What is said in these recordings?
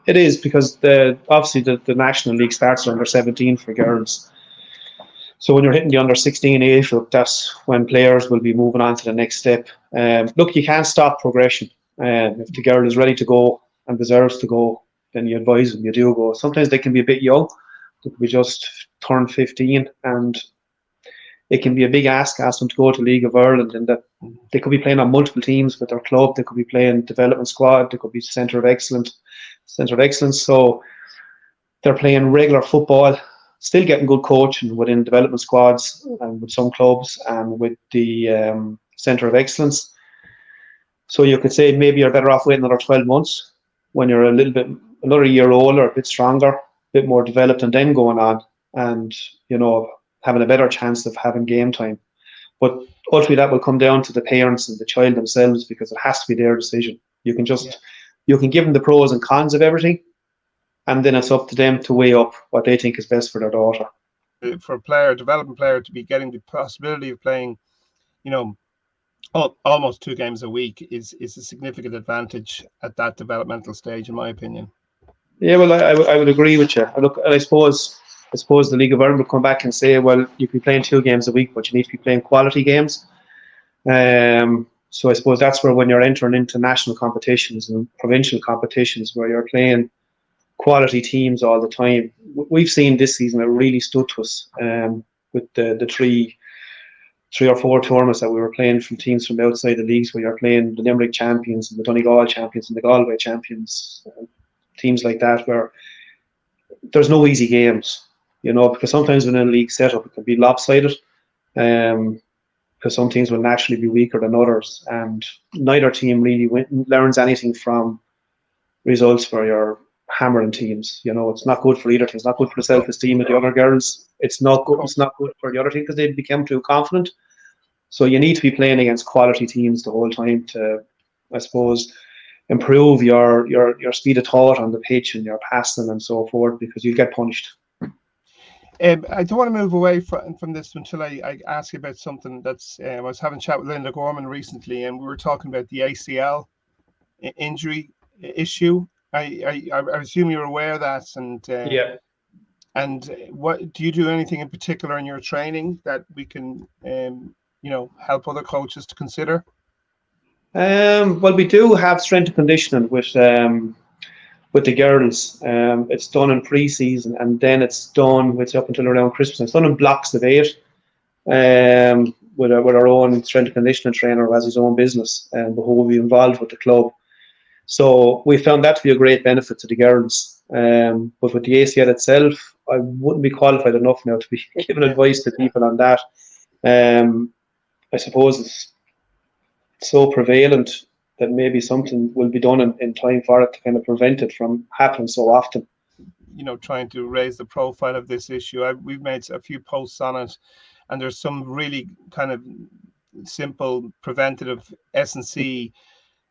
It is because obviously the National League starts under 17 for girls. So when you're hitting the under 16 age group, that's when players will be moving on to the next step. Look, you can't stop progression. If the girl is ready to go and deserves to go, then you advise them, you do go. Sometimes they can be a bit young. They could be just turned 15, and it can be a big ask them to go to League of Ireland, and that they could be playing on multiple teams with their club. They could be playing development squad. They could be centre of excellence. So they're playing regular football, still getting good coaching within development squads and with some clubs and with the centre of excellence. So you could say maybe you're better off waiting another 12 months when you're another year older, a bit stronger, a bit more developed, and then going on and, having a better chance of having game time. But ultimately that will come down to the parents and the child themselves, because it has to be their decision. You can give them the pros and cons of everything, and then it's up to them to weigh up what they think is best for their daughter. For a developing player to be getting the possibility of playing, almost 2 games a week is a significant advantage at that developmental stage, in my opinion. Yeah, well, I would agree with you. Look, I suppose the League of Ireland will come back and say, well, you can be playing 2 games a week, but you need to be playing quality games. So I suppose that's where, when you're entering into national competitions and provincial competitions, where you're playing quality teams all the time. We've seen this season it really stood to us with the three or four tournaments that we were playing from teams from outside the leagues, where you're playing the Limerick champions and the Donegal champions and the Galway champions, teams like that, where there's no easy games, because sometimes within a league setup it can be lopsided, because some teams will naturally be weaker than others, and neither team really learns anything from results where you're hammering teams. It's not good for either team. It's not good for the self-esteem of the other girls. It's not good for the other team, because they become too confident. So you need to be playing against quality teams the whole time to, I suppose, improve your speed of thought on the pitch and your passing and so forth, because you'll get punished. I don't want to move away from this until I ask you about something that's. I was having a chat with Linda Gorman recently, and we were talking about the ACL injury issue. I assume you're aware of that, and yeah. And what do you do anything in particular in your training that we can, help other coaches to consider? Well, we do have strength and conditioning with the girls. It's done in pre-season, and then it's done up until around Christmas. It's done in blocks of 8, with our own strength and conditioning trainer who has his own business, but who will be involved with the club. So we found that to be a great benefit to the girls. But with the ACL itself, I wouldn't be qualified enough now to be giving advice to people on that. I suppose it's so prevalent that maybe something will be done in time for it to kind of prevent it from happening so often. Trying to raise the profile of this issue. We've made a few posts on it, and there's some really kind of simple preventative S&C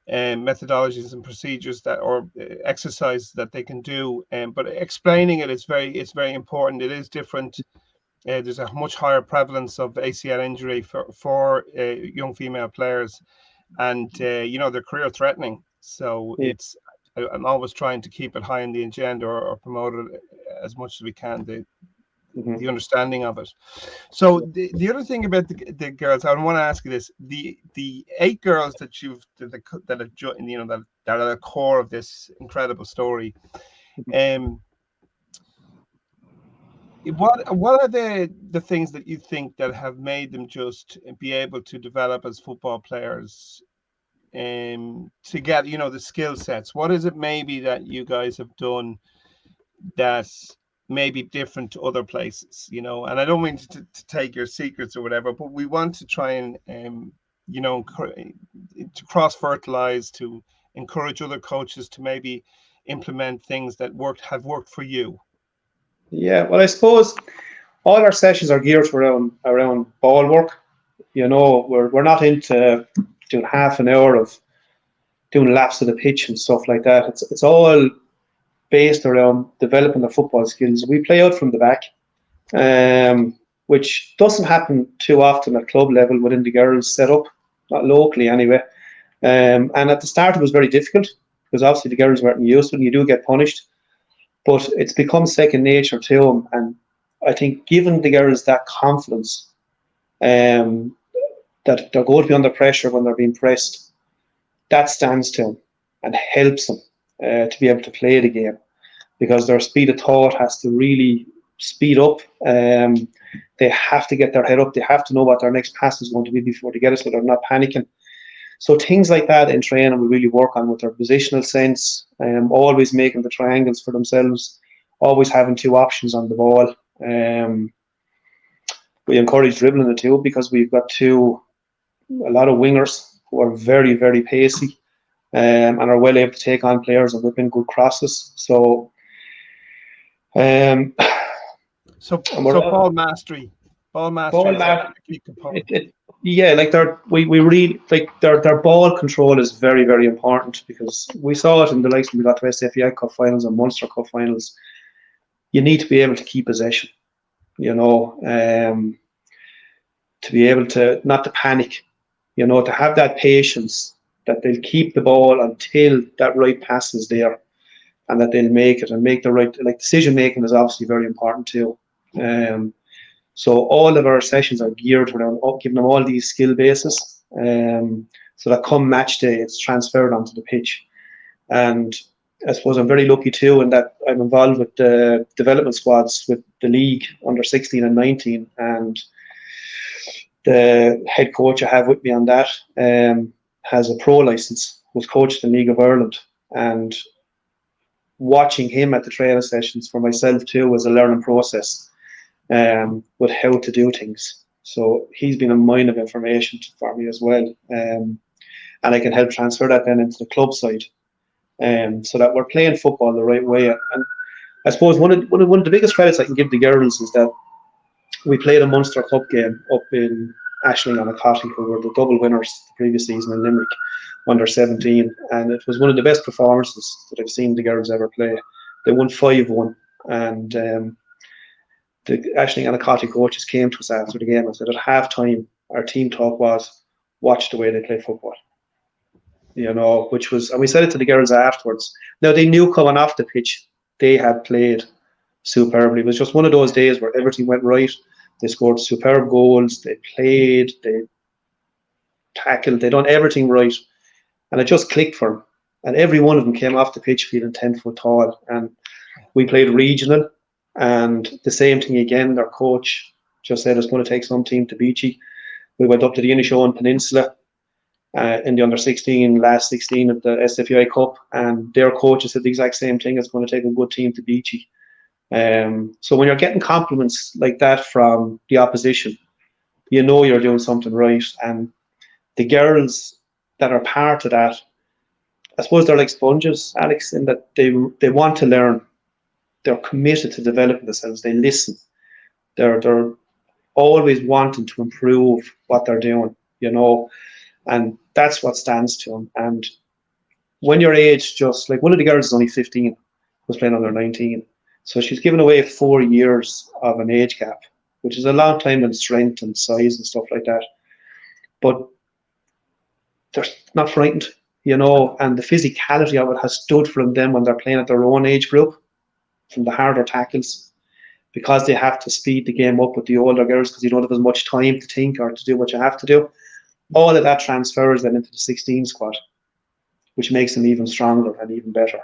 methodologies and procedures or exercises that they can do. But explaining it is very important. It is different. There's a much higher prevalence of ACL injury for young female players, and they're career threatening. So I'm always trying to keep it high on the agenda or promote it as much as we can, the understanding of it. So the other thing about the girls, I want to ask you this: the 8 girls that have joined, that are the core of this incredible story. What are the things that you think that have made them just be able to develop as football players, to get the skill sets? What is it maybe that you guys have done that's maybe different to other places? And I don't mean to take your secrets or whatever, but we want to try and to cross-fertilize, to encourage other coaches to maybe implement things that have worked for you. Yeah, well, I suppose all our sessions are geared around ball work. We're not into doing half an hour of doing laps of the pitch and stuff like that. It's all based around developing the football skills. We play out from the back, which doesn't happen too often at club level within the girls setup, not locally anyway. And at the start it was very difficult. because obviously the girls weren't used to it and you do get punished. But it's become second nature to them. And I think giving the girls that confidence, um, that they're going to be under pressure when they're being pressed, that stands to them and helps them to be able to play the game, because their speed of thought has to really speed up. They have to get their head up. They have to know what their next pass is going to be before they get it, so they're not panicking. So things like that in training we really work on with their positional sense, always making the triangles for themselves, always having two options on the ball. We encourage dribbling it too, because we've got a lot of wingers who are very, very pacey, and are well able to take on players and whip in good crosses. So, um, ball mastery ball is back. a key component. Yeah, like we really like their ball control is very, very important, because we saw it in the likes when we got to SFI Cup finals and Munster Cup finals. You need to be able to keep possession, to be able to not to panic, to have that patience, that they'll keep the ball until that right pass is there, and that they'll make it and make the right, like, decision making is obviously very important too. So all of our sessions are geared around giving them all these skill bases, so that come match day it's transferred onto the pitch. And I suppose I'm very lucky too in that I'm involved with the development squads with the league under 16 and 19, and the head coach I have with me on that has a pro license, was coached in the League of Ireland, and watching him at the training sessions for myself too was a learning process, with how to do things. So he's been a mine of information for me as well, and I can help transfer that then into the club side, so that we're playing football the right way. And I suppose one of the biggest credits I can give the girls is that we played a Munster Cup game up in Ashling on Acotty, who were the double winners the previous season in Limerick under 17, and it was one of the best performances that I've seen the girls ever play. They won 5-1, and the Ashling and Acotty coaches came to us after the game and said at half time our team talk was, watch the way they play football. Which was, and we said it to the girls afterwards. Now they knew coming off the pitch they had played superbly. It was just one of those days where everything went right. They scored superb goals. They played. They tackled. They done everything right, and it just clicked for them. And every one of them came off the pitch feeling 10 foot tall. And we played regional, and the same thing again. Their coach just said it's going to take some team to beat you. We went up to the Inishowen Peninsula in the under 16, last 16 of the SFI Cup, and their coach said the exact same thing. It's going to take a good team to beat you. So when you're getting compliments like that from the opposition, you're doing something right. And the girls that are part of that, I suppose they're like sponges, Alex, in that they want to learn. They're committed to developing themselves. They listen. They're always wanting to improve what they're doing, and that's what stands to them. And when your age, just like one of the girls is only 15, was playing under 19. So she's given away 4 years of an age gap, which is a long time in strength and size and stuff like that. But they're not frightened, and the physicality of it has stood from them when they're playing at their own age group, from the harder tackles, because they have to speed the game up with the older girls because you don't have as much time to think or to do what you have to do. All of that transfers then into the 16 squad, which makes them even stronger and even better.